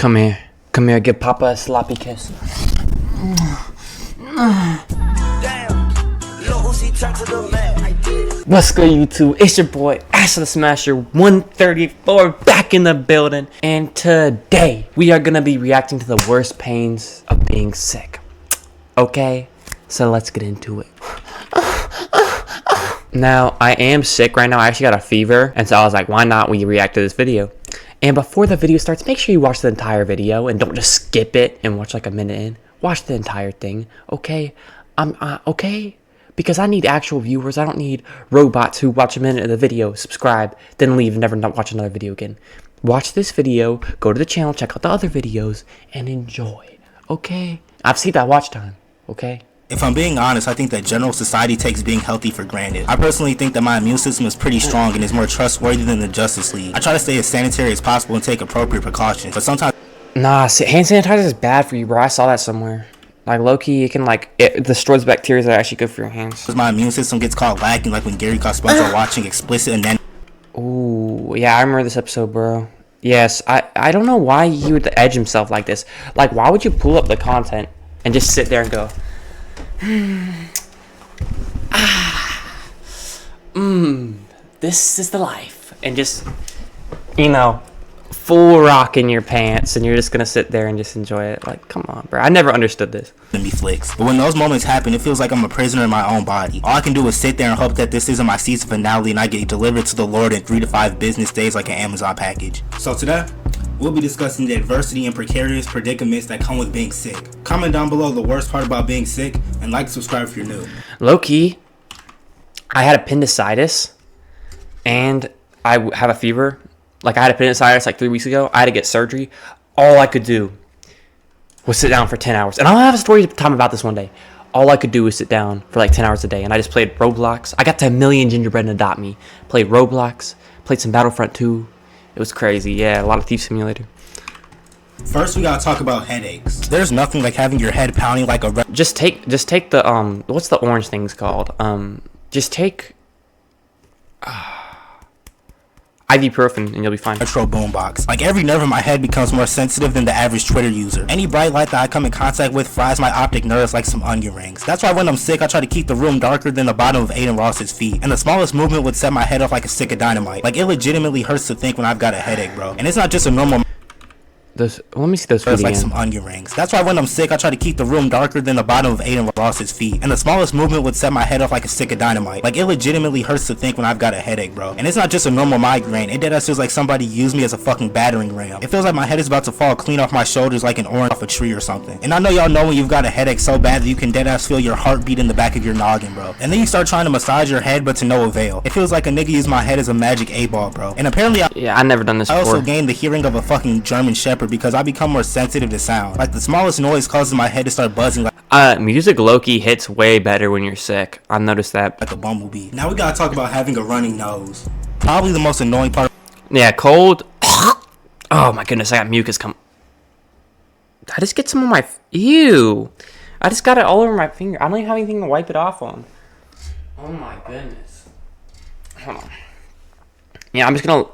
Come here. Come here, give Papa a sloppy kiss. What's good, YouTube? It's your boy, Ash the Smasher 134, back in the building. And today, we are going to be reacting to the worst pains of being sick. Okay? So let's get into it. Now, I am sick right now. I actually got a fever. And so I was like, why not we react to this video? And before the video starts, make sure you watch the entire video and don't just skip it and watch like a minute in. Watch the entire thing, okay? Okay? Because I need actual viewers. I don't need robots who watch a minute of the video, subscribe, then leave and never not watch another video again. Watch this video, go to the channel, check out the other videos, and enjoy, okay? I've seen that watch time, okay? If I'm being honest, I think that general society takes being healthy for granted. I personally think that my immune system is pretty strong and is more trustworthy than the Justice League. I try to stay as sanitary as possible and take appropriate precautions, but sometimes... Nah, hand sanitizer is bad for you, bro. I saw that somewhere. Like, low-key, it can, like, it destroys bacteria that are actually good for your hands. My immune system gets caught lacking, like when Gary caught SpongeBob watching explicit and then... Ooh, yeah, I remember this episode, bro. Yes, I don't know why he would edge himself like this. Like, why would you pull up the content and just sit there and go... this is the life, and just, you know, full rock in your pants, and you're just gonna sit there and just enjoy it. Like, come on, bro. I never understood this. Me flicks. But when those moments happen, it feels like I'm a prisoner in my own body. All I can do is sit there and hope that this isn't my season finale and I get delivered to the Lord in 3 to 5 business days like an Amazon package. So today, we'll be discussing the adversity and precarious predicaments that come with being sick. Comment down below the worst part about being sick, and like and subscribe if you're new. Low-key, I had appendicitis, and I have a fever. Like, I had appendicitis like 3 weeks ago. I had to get surgery. All I could do was sit down for 10 hours. And I'll have a story time about this one day. All I could do was sit down for like 10 hours a day. And I just played Roblox. I got to 1,000,000 Gingerbread and Adopt Me. Played Roblox. Played some Battlefront 2. It was crazy. Yeah, a lot of Thief Simulator. First, we gotta talk about headaches. There's nothing like having your head pounding like a... Just take the, what's the orange things called? Just take... ibuprofen and you'll be fine. Retro boombox. Like, every nerve in my head becomes more sensitive than the average Twitter user. Any bright light that I come in contact with fries my optic nerves like some onion rings. That's why when I'm sick, I try to keep the room darker than the bottom of Aiden Ross's feet. And the smallest movement would set my head off like a stick of dynamite. Like, it legitimately hurts to think when I've got a headache, bro. And it's not just a normal... Let me see those feet like again. some onion rings. That's why when I'm sick, I try to keep the room darker than the bottom of Aiden Ross's feet. And the smallest movement would set my head off like a stick of dynamite. Like, it legitimately hurts to think when I've got a headache, bro. And it's not just a normal migraine. It deadass feels like somebody used me as a fucking battering ram. It feels like my head is about to fall clean off my shoulders like an orange off a tree or something. And I know y'all know when you've got a headache so bad that you can deadass feel your heartbeat in the back of your noggin, bro. And then you start trying to massage your head, but to no avail. It feels like a nigga used my head as a magic 8-ball, bro. And apparently I never done this before. I also gained the hearing of a fucking German Shepherd because I become more sensitive to sound. Like, the smallest noise causes my head to start buzzing like music low-key hits way better when you're sick. I've noticed that. Like a bumblebee. Now we gotta talk about having a running nose. Probably the most annoying part. Yeah, cold. Oh my goodness, I got mucus I just get some of my... Ew. I just got it all over my finger. I don't even have anything to wipe it off on. Oh my goodness. Hold on. Yeah, I'm just gonna...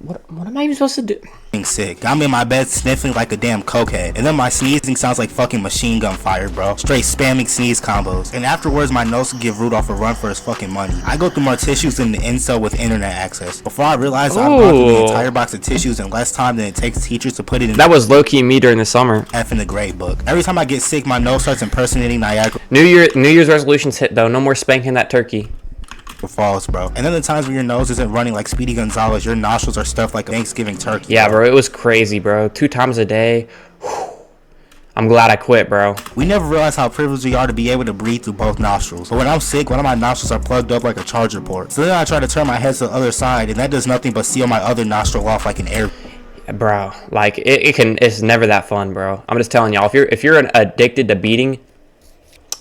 What am I even supposed to do? Being sick. I'm in my bed sniffing like a damn cokehead. And then my sneezing sounds like fucking machine gun fire, bro. Straight spamming sneeze combos. And afterwards, my nose will give Rudolph a run for his fucking money. I go through more tissues than the incel with internet access. Before I realize I've gone through the entire box of tissues in less time than it takes teachers to put it in. That was low-key me during the summer. F in the grade book. Every time I get sick, my nose starts impersonating Niagara. New Year's resolutions hit, though. No more spanking that turkey. Falls, bro. And then the times where your nose isn't running like Speedy Gonzalez, your nostrils are stuffed like a Thanksgiving turkey. Yeah, bro, it was crazy, bro. 2 times a day. Whew. I'm glad I quit, bro. We never realize how privileged we are to be able to breathe through both nostrils. But when I'm sick, one of my nostrils are plugged up like a charger port. So then I try to turn my head to the other side, and that does nothing but seal my other nostril off like an air. Bro, like it's never that fun, bro. I'm just telling y'all, if you're addicted to beating,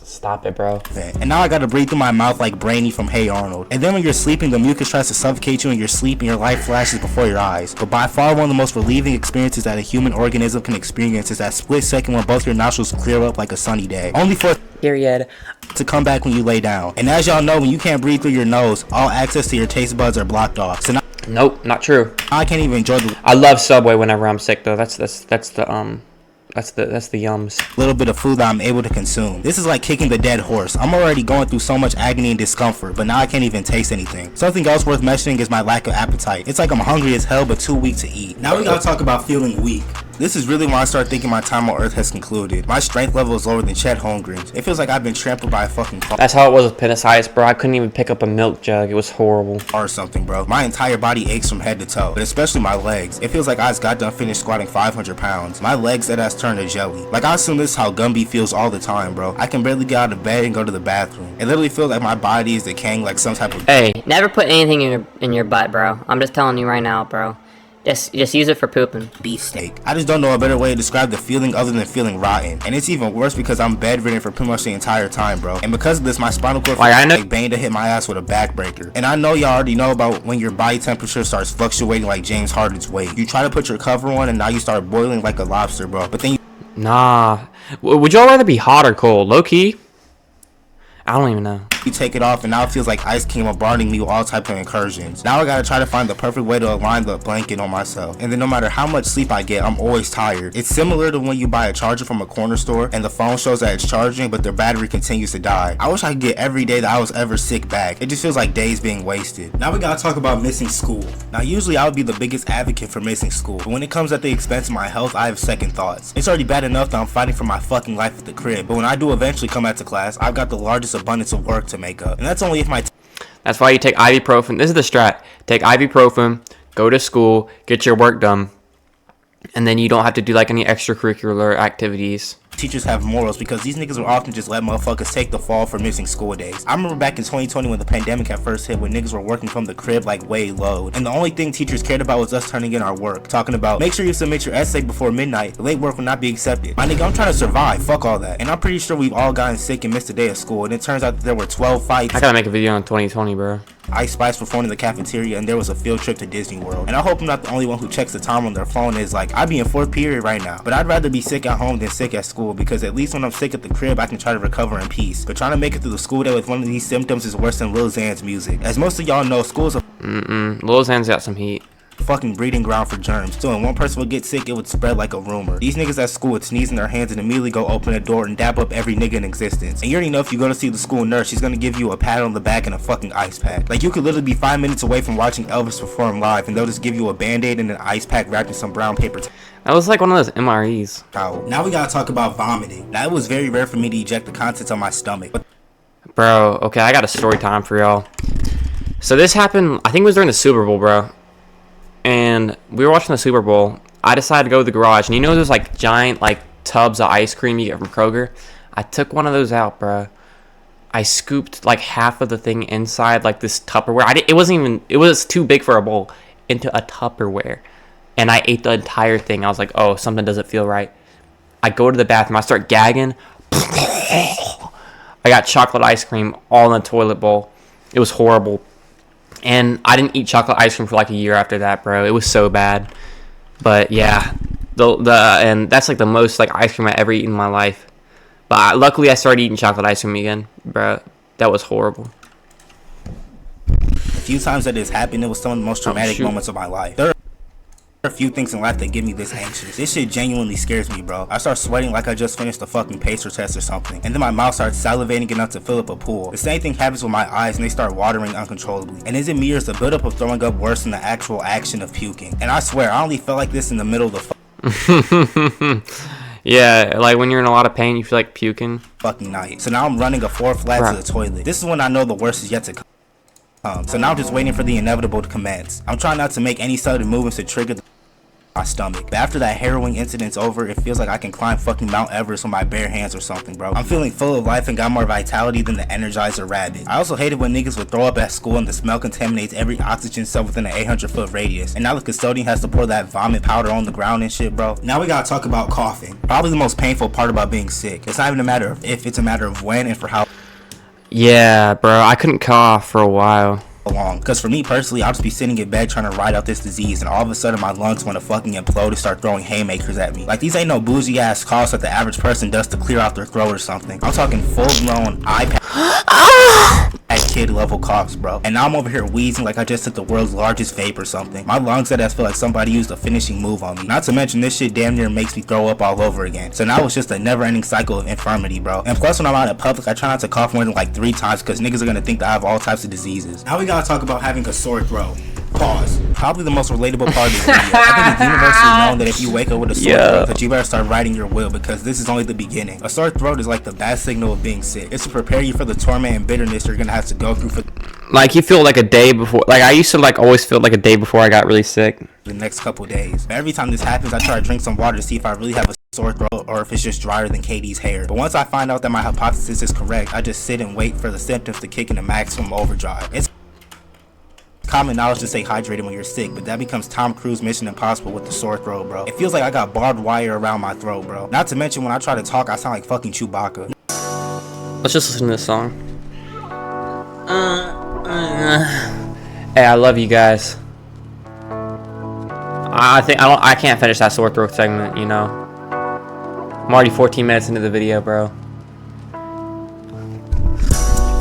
stop it, bro. And now I gotta breathe through my mouth like Brainy from Hey Arnold. And then when you're sleeping, the mucus tries to suffocate you in your sleep and your life flashes before your eyes. But by far one of the most relieving experiences that a human organism can experience is that split second when both your nostrils clear up like a sunny day. Only for period to come back when you lay down. And as y'all know, when you can't breathe through your nose, all access to your taste buds are blocked off. So now Nope, not true. I can't even enjoy the I love Subway whenever I'm sick though. That's the yums. little bit of food that I'm able to consume. This is like kicking the dead horse. I'm already going through so much agony and discomfort, but now I can't even taste anything. Something else worth mentioning is my lack of appetite. It's like I'm hungry as hell but too weak to eat. Now we gotta talk about feeling weak. This is really when I start thinking my time on Earth has concluded. My strength level is lower than Chet Holmgren's. It feels like I've been trampled by a fucking car That's how it was with appendicitis, bro. I couldn't even pick up a milk jug. It was horrible. or something, bro. My entire body aches from head to toe, but especially my legs. It feels like I just got done finished squatting 500 pounds. My legs that ass turned to jelly. Like I assume this is how Gumby feels all the time, bro. I can barely get out of bed and go to the bathroom. It literally feels like my body is decaying like some type of Hey, Never put anything in your butt, bro. I'm just telling you right now, bro. Just use it for pooping. beefsteak. I just don't know a better way to describe the feeling other than feeling rotten. And it's even worse because I'm bedridden for pretty much the entire time, bro. And because of this, my spinal cord Like, I know- like Bane to hit my ass with a backbreaker. And I know y'all already know about when your body temperature starts fluctuating like James Harden's weight. You try to put your cover on and now you start boiling like a lobster, bro. But then you nah. Would y'all rather be hot or cold? Low key? I don't even know. take it off and now it feels like Ice King bombarding me with all types of incursions. Now I gotta try to find the perfect way to align the blanket on myself. And then no matter how much sleep I get, I'm always tired. It's similar to when you buy a charger from a corner store and the phone shows that it's charging but their battery continues to die. I wish I could get every day that I was ever sick back. It just feels like days being wasted. Now we gotta talk about missing school. Now usually I would be the biggest advocate for missing school, but when it comes at the expense of my health, I have second thoughts. It's already bad enough that I'm fighting for my fucking life at the crib, but when I do eventually come back to class, I've got the largest abundance of work to make up. And that's only if my That's why you take ibuprofen. This is the strat. Take ibuprofen, go to school, get your work done, and then you don't have to do like any extracurricular activities. teachers have morals, because these niggas will often just let motherfuckers take the fall for missing school days. I remember back in 2020 when the pandemic had first hit, when niggas were working from the crib like way low, and the only thing teachers cared about was us turning in our work, talking about make sure you submit your essay before midnight, late work will not be accepted. My nigga, I'm trying to survive, fuck all that. And I'm pretty sure we've all gotten sick and missed a day of school, and it turns out that there were 12 fights. I gotta make a video on 2020, bro. Ice Spice performed in the cafeteria, and there was a field trip to Disney World. And I hope I'm not the only one who checks the time on their phone and is like, I'd be in 4th period right now. But I'd rather be sick at home than sick at school, because at least when I'm sick at the crib, I can try to recover in peace. But trying to make it through the school day with one of these symptoms is worse than Lil Xan's music. As most of y'all know, school is a Lil Xan's got some heat. fucking breeding ground for germs. So when one person would get sick, it would spread like a rumor. These niggas at school would sneeze in their hands and immediately go open the door and dap up every nigga in existence. And you already know if you go to see the school nurse, she's gonna give you a pat on the back and a fucking ice pack. Like you could literally be 5 minutes away from watching Elvis perform live, and they'll just give you a band-aid and an ice pack wrapped in some brown paper That was like one of those MREs. towel. Now we gotta talk about vomiting. Now it was very rare for me to eject the contents of my stomach. But Bro, okay, I got a story time for y'all. So this happened, I think it was during the Super Bowl, bro. And we were watching the Super Bowl. I decided to go to the garage. And you know those like giant like tubs of ice cream you get from Kroger? I took one of those out, bro. I scooped like half of the thing inside like this Tupperware. It wasn't even, it was too big for a bowl, into a Tupperware. And I ate the entire thing. I was like, oh, something doesn't feel right. I go to the bathroom. I start gagging. I got chocolate ice cream all in the toilet bowl. It was horrible. And I didn't eat chocolate ice cream for like a year after that, bro. It was so bad. But yeah, and that's like the most like ice cream I ever eaten in my life. But luckily I started eating chocolate ice cream again, bro. That was horrible. a few times that this happened, it was some of the most traumatic shoot. moments of my life. There are a few things in life that get me this anxious. This shit genuinely scares me, bro. I start sweating like I just finished a fucking pacer test or something, and then my mouth starts salivating enough to fill up a pool. The same thing happens with my eyes, and they start watering uncontrollably. And is it me, or is the buildup of throwing up worse than the actual action of puking? And I swear, I only felt like this in the middle of the Yeah, like when you're in a lot of pain, you feel like puking. fucking night. So now I'm running a 4 flat Bruh. to the toilet. This is when I know the worst is yet to come. So now I'm just waiting for the inevitable to commence. I'm trying not to make any sudden movements to trigger my stomach. But after that harrowing incident's over, it feels like I can climb fucking Mount Everest with my bare hands or something, bro. I'm feeling full of life and got more vitality than the Energizer Rabbit. I also hated when niggas would throw up at school and the smell contaminates every oxygen cell within an 800-foot radius. And now the custodian has to pour that vomit powder on the ground and shit, bro. Now we gotta talk about coughing. Probably the most painful part about being sick. It's not even a matter of if, it's a matter of when and for how Yeah, bro, I couldn't cough for a while. long. Because for me personally, I'll just be sitting in bed trying to ride out this disease, and all of a sudden my lungs want to fucking implode and start throwing haymakers at me. Like these ain't no bougie ass coughs that the average person does to clear out their throat or something. I'm talking full blown iPad kid level coughs, bro. And now I'm over here wheezing like I just took the world's largest vape or something. My lungs that feel like somebody used a finishing move on me. Not to mention this shit damn near makes me throw up all over again. So now it's just a never ending cycle of infirmity, bro. And plus when I'm out in public, I try not to cough more than like 3 times because niggas are gonna think that I have all types of diseases. Now we gotta talk about having a sore throat. Pause. Probably the most relatable part of this video. I think it's universally known that if you wake up with a sore throat, that you better start writing your will because this is only the beginning. A sore throat is like the bad signal of being sick. It's to prepare you for the torment and bitterness you're gonna have to go through for Like you feel like a day before. Like I used to like always feel like a day before I got really sick. the next couple days. But every time this happens, I try to drink some water to see if I really have a sore throat or if it's just drier than Katie's hair. But once I find out that my hypothesis is correct, I just sit and wait for the symptoms to kick into maximum overdrive. It's common knowledge to stay hydrated when you're sick, but that becomes Tom Cruise Mission Impossible with the sore throat, bro. It feels like I got barbed wire around my throat, bro. Not to mention when I try to talk, I sound like fucking Chewbacca. Let's just listen to this song. Hey, I love you guys. I can't finish that sore throat segment, you know. I'm already 14 minutes into the video, bro.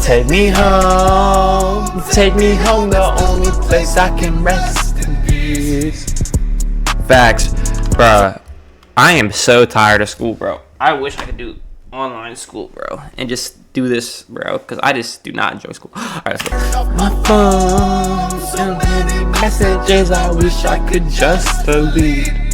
Take me home, the only place I can rest in peace. Facts, bro. I am so tired of school, bro. I wish I could do online school, bro, and just do this, bro, because I just do not enjoy school. Alright, let's go. My phone, so many messages I wish I could just delete.